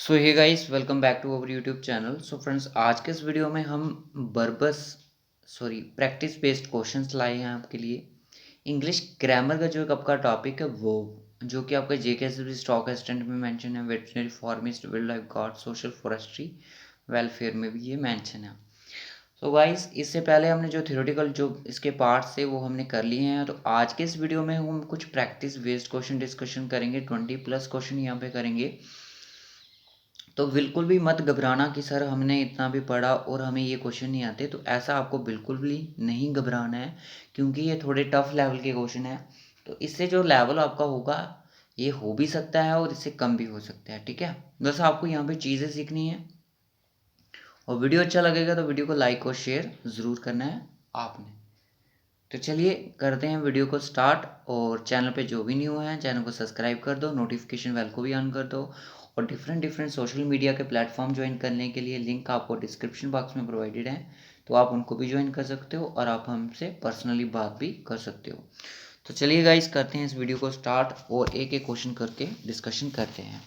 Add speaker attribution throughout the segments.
Speaker 1: So hey guys, welcome back to our YouTube channel. So friends, आज के इस video में हम प्रैक्टिस बेस्ड क्वेश्चंस लाए हैं आपके लिए। इंग्लिश ग्रामर का जो एक आपका टॉपिक है वो जो कि आपका जेके स्टॉक असिस्टेंट में मेंशन है, veterinary फार्मिस्ट, wild life guard, social forestry, welfare में भी ये मेंशन है। सो गाइस, इससे पहले हमने जो थ्योरेटिकल जो इसके पार्ट्स थे वो हमने कर लिए हैं। तो आज के इस वीडियो में हम कुछ प्रैक्टिस बेस्ड क्वेश्चन डिस्कशन करेंगे। 20+ क्वेश्चन यहाँ पे करेंगे। तो बिल्कुल भी मत घबराना कि सर हमने इतना भी पढ़ा और हमें ये क्वेश्चन नहीं आते। तो ऐसा आपको बिल्कुल भी नहीं घबराना है, क्योंकि ये थोड़े टफ लेवल के क्वेश्चन है। तो इससे जो लेवल आपका होगा ये हो भी सकता है और इससे कम भी हो सकता है। ठीक है, बस आपको यहाँ पे चीज़ें सीखनी है। और वीडियो अच्छा लगेगा तो वीडियो को लाइक और शेयर ज़रूर करना है आपने। तो चलिए करते हैं वीडियो को स्टार्ट। और चैनल पे जो भी न्यू है चैनल को सब्सक्राइब कर दो, नोटिफिकेशन बेल को भी ऑन कर दो। और डिफरेंट डिफरेंट सोशल मीडिया के प्लेटफॉर्म ज्वाइन करने के लिए लिंक आपको डिस्क्रिप्शन बॉक्स में प्रोवाइडेड है, तो आप उनको भी ज्वाइन कर सकते हो और आप हमसे पर्सनली बात भी कर सकते हो। तो चलिए गाइस करते हैं इस वीडियो को स्टार्ट और एक एक क्वेश्चन करके डिस्कशन करते हैं।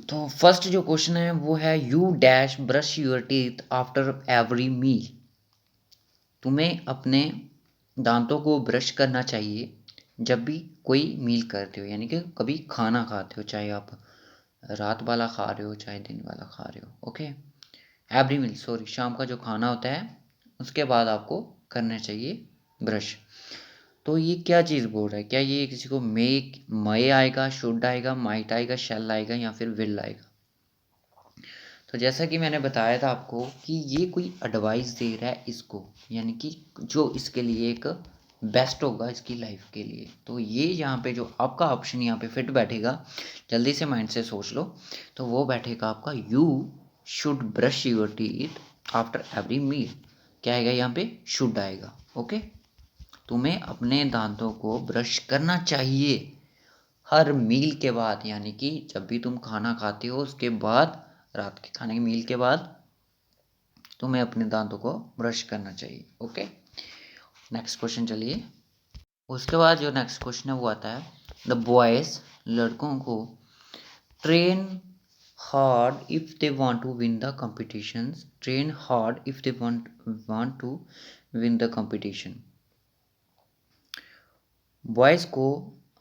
Speaker 1: तो फर्स्ट जो क्वेश्चन है वो है you dash brush your teeth after every meal. तुम्हें अपने दांतों को ब्रश करना चाहिए जब भी कोई मील करते हो, यानी कि कभी खाना खाते हो, चाहे आप रात वाला खा रहे हो चाहे दिन वाला खा रहे हो। ओके, एवरी मील, सॉरी, शाम का जो खाना होता है उसके बाद आपको करना चाहिए ब्रश। तो ये क्या चीज़ बोल रहा है? क्या ये किसी को मय आएगा, शुड आएगा, माइट आएगा, शैल आएगा या फिर विल आएगा? तो जैसा कि मैंने बताया था आपको कि ये कोई एडवाइस दे रहा है इसको, यानी कि जो इसके लिए एक बेस्ट होगा इसकी लाइफ के लिए। तो ये यहाँ पे जो आपका ऑप्शन यहाँ पे फिट बैठेगा, जल्दी से माइंड से सोच लो, तो वो बैठेगा आपका you should brush your teeth after every meal. क्या आएगा यहाँ पे? शुड आएगा। ओके, तुम्हें अपने दांतों को ब्रश करना चाहिए हर मील के बाद, यानी कि जब भी तुम खाना खाते हो उसके बाद, रात के खाने की मील के बाद तुम्हें अपने दांतों को ब्रश करना चाहिए। ओके, नेक्स्ट क्वेश्चन चलिए। उसके बाद जो नेक्स्ट क्वेश्चन है वो आता है द बॉयज, लड़कों को train hard if they want to win the competitions, train hard if they want to win the competition. Boys को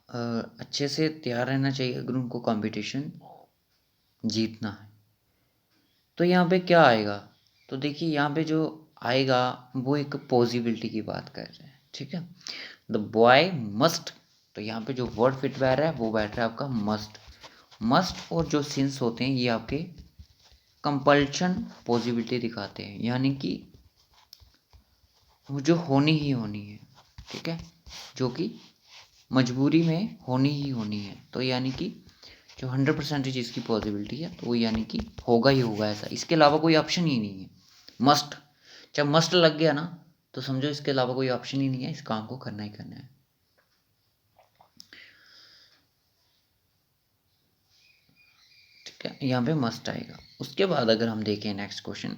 Speaker 1: अच्छे से तैयार रहना चाहिए अगर उनको कंपटीशन जीतना है। तो यहाँ पे क्या आएगा? तो देखिए यहाँ पे जो आएगा वो एक पॉसिबिलिटी की बात कर रहे हैं। ठीक है, द बॉय मस्ट, तो यहाँ पे जो वर्ड फिट बैठ रहा है वो बैठ रहा है आपका मस्ट। मस्ट और जो सिंस होते हैं ये आपके कंपल्शन पॉसिबिलिटी दिखाते हैं, यानी कि वो जो होनी ही होनी है। ठीक है, जो कि मजबूरी में होनी ही होनी है। तो यानी कि जो 100% चीज़ की पॉसिबिलिटी है तो वो यानी कि होगा ही होगा, ऐसा, इसके अलावा कोई ऑप्शन ही नहीं है। मस्ट, जब मस्ट लग गया ना तो समझो इसके अलावा कोई ऑप्शन ही नहीं है, इस काम को करना ही करना है। ठीक है, यहाँ पे मस्ट आएगा। उसके बाद अगर हम देखें next question,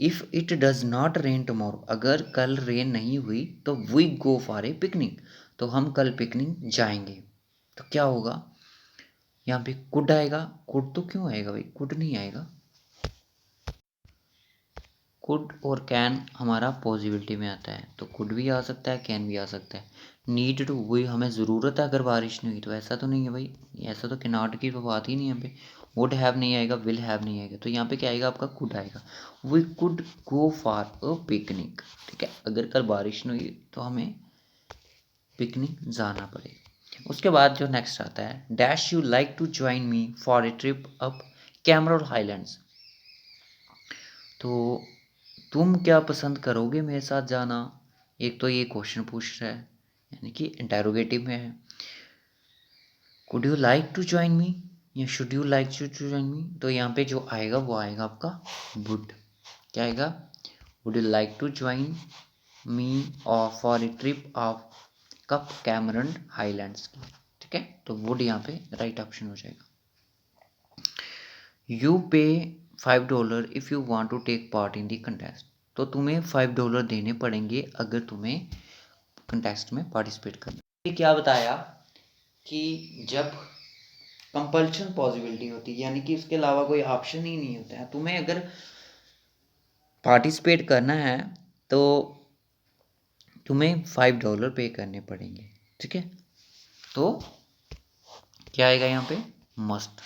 Speaker 1: if it does not rain tomorrow, अगर कल रेन नहीं हुई तो we go for a picnic, तो हम कल पिकनिक जाएंगे। तो क्या होगा? यहाँ पे कुड आएगा। कुड तो क्यों आएगा भाई? कुड नहीं आएगा। कुड और कैन हमारा पॉसिबिलिटी में आता है, तो कुड भी आ सकता है, कैन भी आ सकता है। नीड टू, वही हमें ज़रूरत है अगर बारिश नहीं हुई, तो ऐसा तो नहीं है भाई, ऐसा तो कैनॉट की तो बात ही नहीं है यहाँ पे। वुड हैव नहीं आएगा, विल हैव नहीं आएगा, तो यहाँ पे क्या आएगा आपका? कुड आएगा। We could go for a picnic. ठीक है, अगर कल बारिश नहीं हुई तो हमें पिकनिक जाना पड़ेगा। उसके बाद जो नेक्स्ट आता है, dash you like to join me for a trip up Cameron Highlands. तो तुम क्या पसंद करोगे मेरे साथ जाना? एक तो ये क्वेश्चन पूछ रहा है, यानी कि इंटेरोगेटिव में है। Could you like to join me या should you like to join me, तो यहाँ पे जो आएगा वो आएगा आपका वुड। क्या आएगा? Would you like to join me और for a trip of cup Cameron Highlands की। ठीक है, तो वुड यहाँ पे राइट ऑप्शन हो जाएगा। You pay $5 if you want to take part in the contest, तो तुम्हें $5 देने पड़ेंगे अगर तुम्हें कंटेस्ट में पार्टिसिपेट करना। ये क्या बताया कि जब कंपल्शन पॉसिबिलिटी होती है, यानी कि उसके अलावा कोई ऑप्शन ही नहीं होता है। तुम्हें अगर पार्टिसिपेट करना है तो तुम्हें $5 पे करने पड़ेंगे, ठीक है। तो क्या आएगा यहाँ पे, must,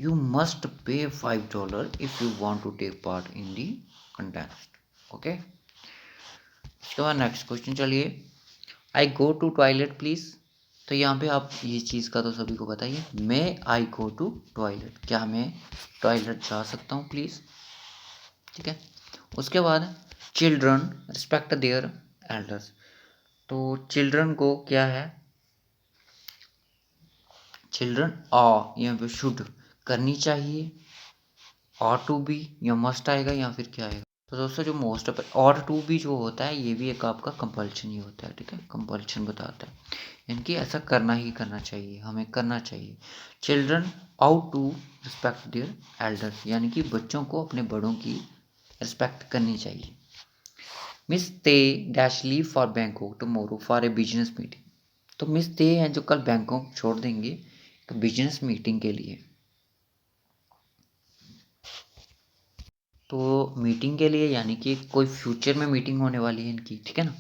Speaker 1: you must pay $5 if you want to take part in the contest, okay. इसके बाद नेक्स्ट क्वेश्चन चलिए, I go to toilet please. तो यहाँ पे आप ये चीज़ का तो सभी को पता ही है, मैं आई गो टू टॉयलेट, क्या मैं टॉयलेट जा सकता हूँ प्लीज़, ठीक है। उसके बाद चिल्ड्रन रिस्पेक्ट देयर एल्डर्स, तो चिल्ड्रन को क्या है, चिल्ड्रन यहाँ पे शुड करनी चाहिए, टू बी या मस्ट आएगा या फिर क्या आएगा। तो दोस्तों जो मोस्ट ऑफ टू बी जो होता है ये भी एक आपका कंपल्शन ही होता है, ठीक है, कंपल्शन बताता है, इनकी ऐसा करना ही करना चाहिए, हमें करना चाहिए। Children ought to respect their elders, यानी कि बच्चों को अपने बड़ों की रिस्पेक्ट करनी चाहिए। मिस ते dash leave for Bangkok tomorrow for a business meeting, तो मिस ते हैं जो कल बैंकॉक छोड़ देंगे एक बिजनेस मीटिंग के लिए। तो मीटिंग के लिए यानी कि कोई फ्यूचर में मीटिंग होने वाली है इनकी, ठीक है ना।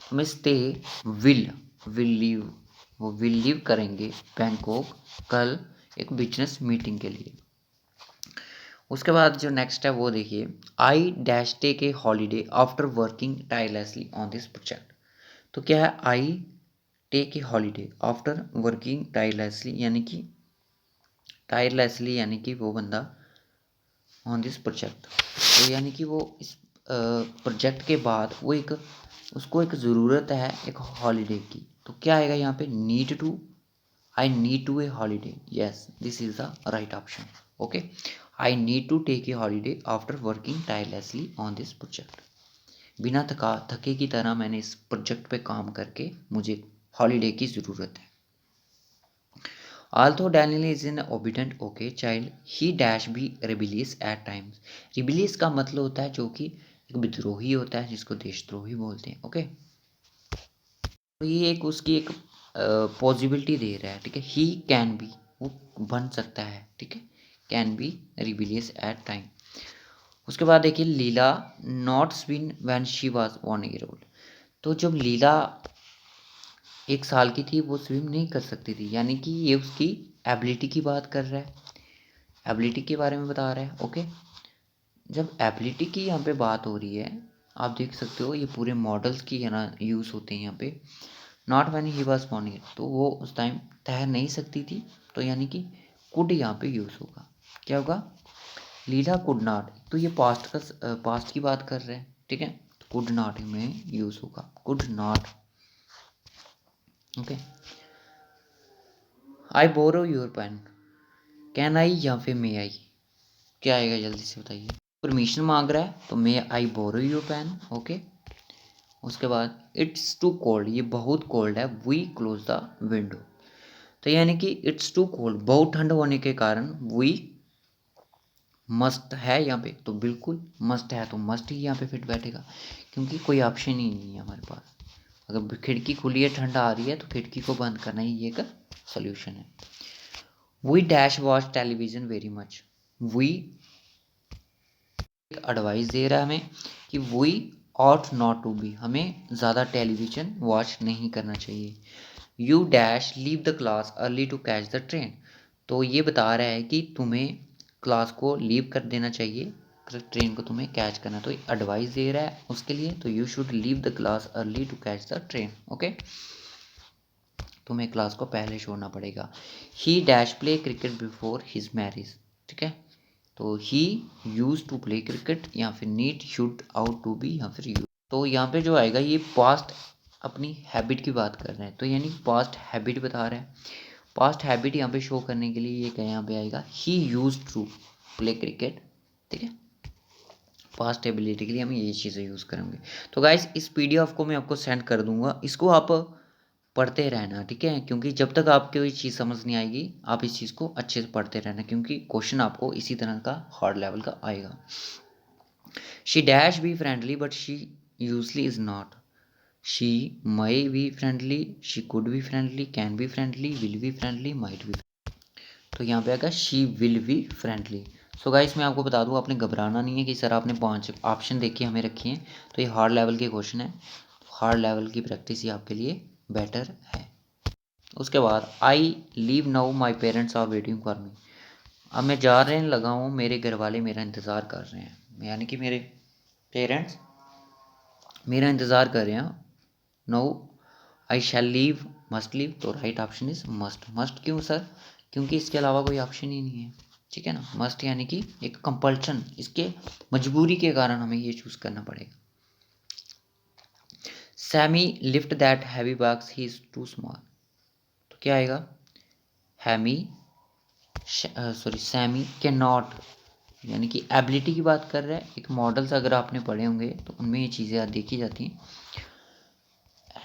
Speaker 1: तो मिस ते विल विल लीव, वो विल लीव करेंगे बैंकॉक कल एक बिजनेस मीटिंग के लिए। उसके बाद जो नेक्स्ट है वो देखिए, I dash take a holiday after working tirelessly on this project, तो क्या है, I take a holiday after working tirelessly, यानी कि वो बंदा ऑन दिस प्रोजेक्ट, तो यानी कि वो इस प्रोजेक्ट के बाद वो उसको एक ज़रूरत है एक हॉलीडे की, तो क्या आएगा यहाँ पे, need to, I need to a holiday, yes this is the right option, okay. I need to take a holiday after working tirelessly on this project, बिना थके की तरह मैंने इस प्रोजेक्ट पे काम करके मुझे हॉलीडे की ज़रूरत है। Although Daniel is an obedient okay child, he dash be rebellious at times. Rebellious का मतलब होता है जो कि एक विद्रोही होता है, जिसको देशद्रोही बोलते हैं, ओके। तो ये एक उसकी एक पॉसिबिलिटी दे रहा है, ठीक है, ही कैन बी, वो बन सकता है, ठीक है, can be rebellious at time. उसके बाद देखिए, Leela not swim when she was 1 year old, तो जब लीला 1 साल की थी वो स्विम नहीं कर सकती थी, यानी कि ये उसकी एबिलिटी की बात कर रहा है, एबिलिटी के बारे में बता रहा है, ओके। जब एबिलिटी की यहाँ पे बात हो रही है, आप देख सकते हो ये पूरे मॉडल्स की है ना यूज़ होते हैं यहाँ पे। Not when he was born, तो वो उस टाइम तैर नहीं सकती थी, तो यानी कि कुड यहाँ पे यूज़ होगा, क्या होगा, लीला कुड नॉट, तो ये पास्ट की बात कर रहे हैं, ठीक है, तो कुड नॉट में यूज़ होगा, could not, okay. I borrow your pen, can I या फिर मे आई, क्या आएगा जल्दी से बताइए। परमिशन मांग रहा है तो मे आई बोरो योर पेन, ओके। उसके बाद इट्स टू कोल्ड, ये बहुत कोल्ड है, वी क्लोज द विंडो, तो यानी कि इट्स टू कोल्ड, बहुत ठंड होने के कारण वी मस्ट है यहाँ पे, तो बिल्कुल मस्ट है, तो मस्ट ही यहाँ पे फिट बैठेगा, क्योंकि कोई ऑप्शन ही नहीं है हमारे पास। अगर खिड़की खुली है, ठंड आ रही है, तो खिड़की को बंद करना ही एक सोल्यूशन है। We dash watch television very much, we advice दे रहा है हमें कि we ought not to be, हमें ज़्यादा टेलीविज़न वॉच नहीं करना चाहिए। You dash leave the class early to catch the train, तो ये बता रहा है कि तुम्हें क्लास को लीव कर देना चाहिए, ट्रेन को तुम्हें कैच करना, तो एडवाइस दे रहा है उसके लिए, तो you should leave the class early to catch the train, okay, तुम्हें क्लास को पहले छोड़ना पड़ेगा। He dash play cricket before his marriage, ठीक है, तो he used to play cricket या फिर need should ought to be या फिर यूज, तो यहाँ पे जो आएगा ये पास्ट अपनी हैबिट की बात कर रहे हैं, तो यानी पास्ट हैबिट बता रहे हैं, पास्ट हैबिट यहाँ पे शो करने के लिए ये क्या यहाँ पे आएगा, ही यूज टू प्ले क्रिकेट, ठीक है, पास्ट एबिलिटी के लिए हम ये चीज़ें यूज़ करेंगे। तो गाइस इस पीडीएफ को मैं आपको सेंड कर दूंगा, इसको आप पढ़ते रहना, ठीक है, क्योंकि जब तक आपको ये चीज़ समझ नहीं आएगी आप इस चीज़ को अच्छे से पढ़ते रहना, क्योंकि क्वेश्चन आपको इसी तरह का हार्ड लेवल का आएगा। She dash be friendly but she usually is not, she may be friendly, she could be friendly, can be friendly, will be friendly, might be, तो यहाँ पे आएगा she will be friendly. So guys मैं आपको बता दूँ, आपने घबराना नहीं है कि सर आपने 5 ऑप्शन देख के हमें रखे हैं, तो ये हार्ड लेवल के क्वेश्चन है। हार्ड लेवल की प्रैक्टिस ही आपके लिए बेटर है। उसके बाद I leave now my parents are waiting for me. अब मैं जा रहे लगा हूँ, मेरे घर वाले मेरा इंतज़ार कर रहे हैं, यानी कि मेरे पेरेंट्स मेरा इंतज़ार कर रहे हैं। नो आई शैल लीव, मस्ट लीव, तो right option is must. Must क्यों सर? क्योंकि इसके अलावा कोई ऑप्शन ही नहीं है, ठीक है ना। मस्ट यानी कि एक कंपल्शन, इसके मजबूरी के कारण हमें ये चूज़ करना पड़ेगा। Sammy lift that heavy box, he is too small, तो क्या आएगा? हैमी सैमी कैन नॉट, यानी कि एबिलिटी की बात कर रहा है। एक मॉडल्स अगर आपने पढ़े होंगे तो उनमें ये चीज़ें देखी जाती हैं।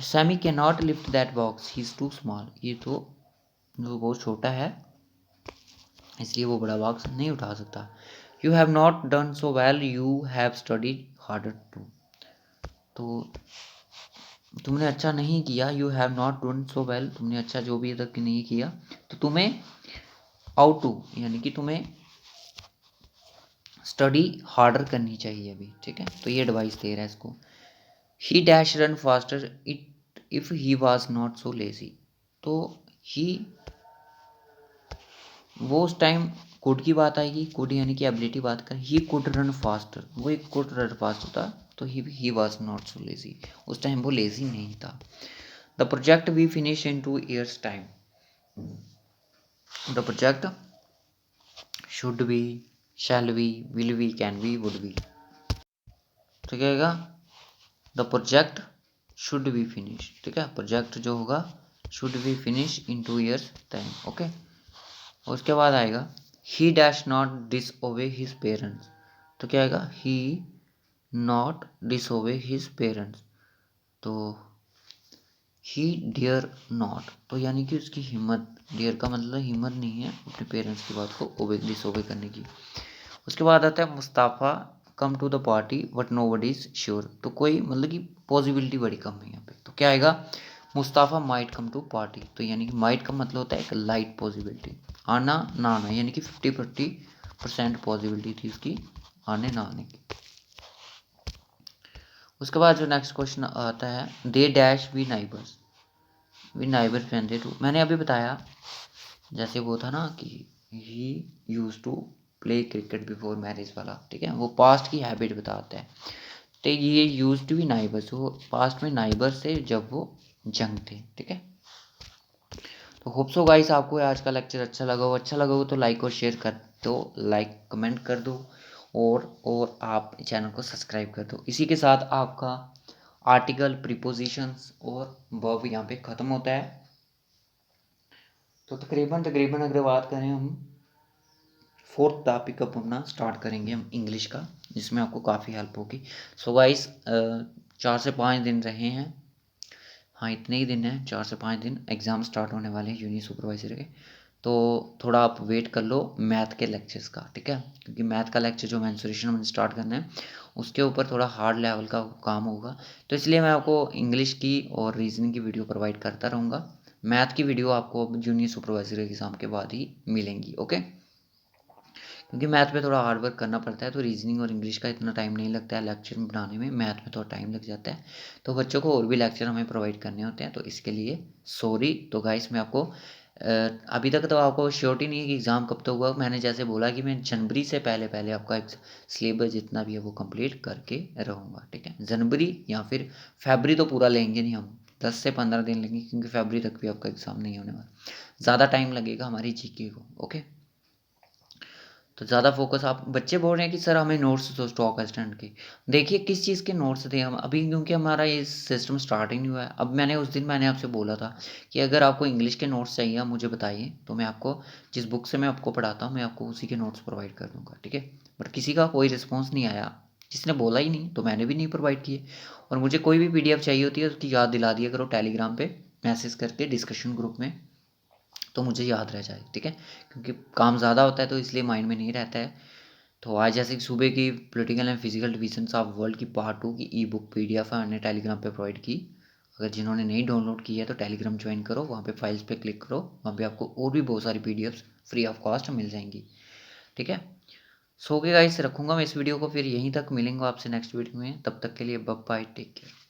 Speaker 1: Sammy can not lift that box, he is too small, ये तो जो बहुत छोटा है इसलिए वो बड़ा बॉक्स नहीं उठा सकता। You have not done so well, you have studied harder too, तो तुमने अच्छा नहीं किया। You have not done so well, तुमने अच्छा जो भी तक नहीं किया, तो तुम्हें आउट टू, यानी कि तुम्हें स्टडी हार्डर करनी चाहिए अभी, ठीक है। तो ये एडवाइस दे रहा है इसको। ही dash run faster it if he was not so lazy, तो ही, वो उस टाइम कुड की बात आएगी, कुड यानी कि एबिलिटी बात कर। ही कुड रन फास्टर, वो एक कुड रन फास्ट होता, तो he was not so lazy, उस टाइम वो लेजी नहीं था। The project we finish in 2 years time, the project should be, shall be, will be, can be, would be, तो क्या आएगा? The project should be finish, ठीक है। Project जो होगा should be finish in 2 years time, okay. उसके बाद आएगा he dash not disobey his parents, तो क्या आएगा? ही not disobey his parents, तो ही डियर नॉट, तो यानी कि उसकी हिम्मत, डियर का मतलब हिम्मत नहीं है अपने पेरेंट्स की बात को ओबे डिस ओबे करने की। उसके बाद आता है Mustafa come to the party but nobody is sure, तो कोई मतलब कि पॉसिबिलिटी बड़ी कम है यहाँ पे, तो क्या आएगा? मुस्ताफ़ा माइट कम टू पार्टी, तो यानी कि माइट का मतलब होता है एक लाइट पॉसिबिलिटी, आना ना आना, यानी कि 50% पॉसिबिलिटी थी उसकी आने ना आने की। उसके बाद जो नेक्स्ट क्वेश्चन आता है, they dash we neighbours, we neighbours पहनते टू, मैंने अभी बताया जैसे वो था ना कि he used to play cricket before marriage वाला, ठीक है, वो पास्ट की हैबिट बताता है। तो ये यूज टू बी नाइबर्स, वो पास्ट में नाइबर्स थे जब वो जंग थे, ठीक है। तो होप सो गाइस आपको आज का लेक्चर अच्छा लगा हो, तो लाइक और शेयर कर दो, लाइक कमेंट कर दो, और आप चैनल को सब्सक्राइब कर दो। इसी के साथ आपका आर्टिकल, प्रीपोजिशंस और वर्ब यहाँ पे ख़त्म होता है। तो तकरीबन अगर बात करें हम, 4th टॉपिक अब अपना स्टार्ट करेंगे हम इंग्लिश का, जिसमें आपको काफ़ी हेल्प होगी। सो गाइस 4 से 5 दिन रहे हैं, हाँ इतने ही दिन हैं, 4 से 5 दिन, एग्ज़ाम स्टार्ट होने वाले हैं यूनिट सुपरवाइजर के। तो थोड़ा आप वेट कर लो मैथ के लेक्चर्स का, ठीक है, क्योंकि मैथ का लेक्चर जो मेंसुरेशन में स्टार्ट करना है उसके ऊपर थोड़ा हार्ड लेवल का काम होगा, तो इसलिए मैं आपको इंग्लिश की और रीजनिंग की वीडियो प्रोवाइड करता रहूँगा। मैथ की वीडियो आपको अब जूनियर सुपरवाइजर एग्ज़ाम के बाद ही मिलेंगी, ओके। क्योंकि मैथ में थोड़ा हार्ड वर्क करना पड़ता है, तो रीजनिंग और इंग्लिश का इतना टाइम नहीं लगता है लेक्चर में बनाने में, मैथ में थोड़ा टाइम लग जाता है। तो बच्चों को और भी लेक्चर हमें प्रोवाइड करने होते हैं, तो इसके लिए सॉरी। तो गाइस मैं आपको अभी तक तो आपको श्योरिटी नहीं है कि एग्ज़ाम कब तक हुआ। मैंने जैसे बोला कि मैं जनवरी से पहले पहले आपका एक सिलेबस जितना भी है वो कंप्लीट करके रहूँगा, ठीक है। जनवरी या फिर फरवरी तो पूरा लेंगे नहीं हम, 10 से 15 दिन लेंगे, क्योंकि फरवरी तक भी आपका एग्ज़ाम नहीं होने वाला, ज़्यादा टाइम लगेगा हमारी जीके को, ओके। तो ज़्यादा फोकस, आप बच्चे बोल रहे हैं कि सर हमें नोट्स दो स्टॉक एक्सटेंड के, देखिए किस चीज़ के नोट्स दें हम अभी, क्योंकि हमारा ये सिस्टम स्टार्ट ही नहीं हुआ है। अब मैंने उस दिन मैंने आपसे बोला था कि अगर आपको इंग्लिश के नोट्स चाहिए आप मुझे बताइए, तो मैं आपको जिस बुक से मैं आपको पढ़ाता हूँ मैं आपको उसी के नोट्स प्रोवाइड कर दूँगा, ठीक है। बट किसी का कोई रिस्पॉन्स नहीं आया, जिसने बोला ही नहीं तो मैंने भी नहीं प्रोवाइड किए। और मुझे कोई भी PDF चाहिए होती है उसकी याद दिला दिया करो टेलीग्राम पे मैसेज करके डिस्कशन ग्रुप में, तो मुझे याद रह जाए, ठीक है। क्योंकि काम ज़्यादा होता है तो इसलिए माइंड में नहीं रहता है। तो आज जैसे कि सुबह की political and physical divisions of world की पार्ट 2 की ई बुक PDF है, हमने टेलीग्राम पे प्रोवाइड की। अगर जिन्होंने नहीं डाउनलोड की है तो टेलीग्राम ज्वाइन करो, वहाँ पे फाइल्स पे क्लिक करो, वहाँ पे आपको और भी बहुत सारी पीडीएफ्स फ्री ऑफ कॉस्ट मिल जाएंगी। ठीक है, सो ओके गाइस, रखूँगा मैं इस वीडियो को फिर यहीं तक, मिलेंगे आपसे नेक्स्ट वीडियो में, तब तक के लिए बाय बाय, टेक केयर।